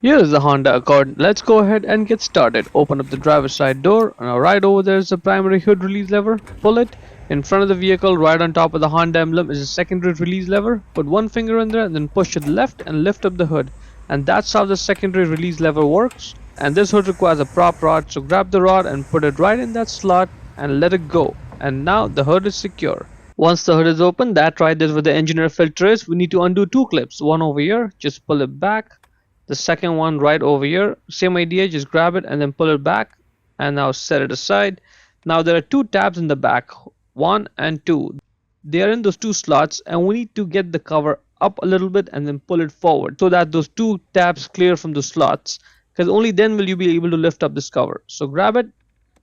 Here is the Honda Accord. Let's go ahead and get started. Open up the driver's side door. Now right over there is the primary hood release lever. Pull it. In front of the vehicle, right on top of the Honda emblem, is a secondary release lever. Put one finger in there and then push to the left and lift up the hood. And that's how the secondary release lever works. And this hood requires a prop rod, so grab the rod and put it right in that slot and let it go. And now the hood is secure. Once the hood is open, that right there where the engine air filter is, we need to undo two clips. One over here, just pull it back. The second one right over here, same idea, just grab it and then pull it back and now set it aside. Now there are two tabs in the back, 1 and 2. They are in those two slots and we need to get the cover up a little bit and then pull it forward so that those two tabs clear from the slots, because only then will you be able to lift up this cover. So grab it,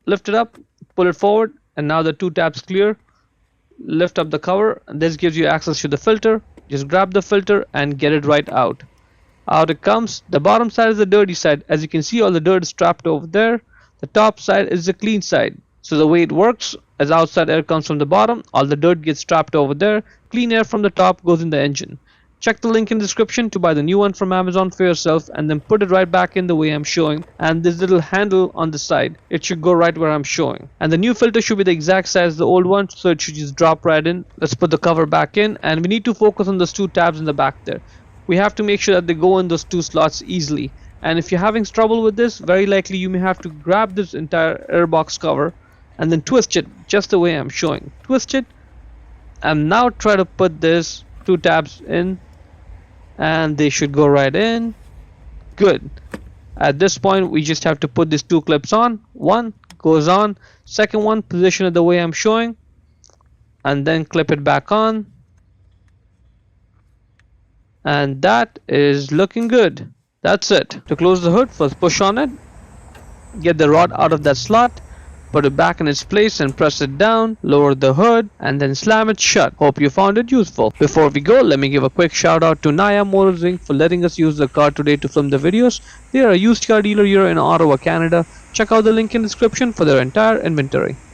lift it up, pull it forward, and now the two tabs clear. Lift up the cover and this gives you access to the filter. Just grab the filter and get it right out. Out it comes. The bottom side is the dirty side. As you can see, all the dirt is trapped over there. The top side is the clean side. So the way it works, as outside air comes from the bottom, all the dirt gets trapped over there. Clean air from the top goes in the engine. Check the link in the description to buy the new one from Amazon for yourself and then put it right back in the way I'm showing. And this little handle on the side, it should go right where I'm showing. And the new filter should be the exact size as the old one, so it should just drop right in. Let's put the cover back in and we need to focus on those two tabs in the back there. We have to make sure that they go in those two slots easily. And if you're having trouble with this, very likely you may have to grab this entire airbox cover and then twist it just the way I'm showing. Twist it and now try to put this two tabs in and they should go right in. Good. At this point we just have to put these two clips on. One goes on, second one position it the way I'm showing and then clip it back on. And that is looking good. That's it. To close the hood, first push on it, get the rod out of that slot, put it back in its place and press it down, lower the hood and then slam it shut. Hope you found it useful. Before we go, let me give a quick shout out to Naya Motors Inc. for letting us use the car today to film the videos. They are a used car dealer here in Ottawa, Canada. Check out the link in the description for their entire inventory.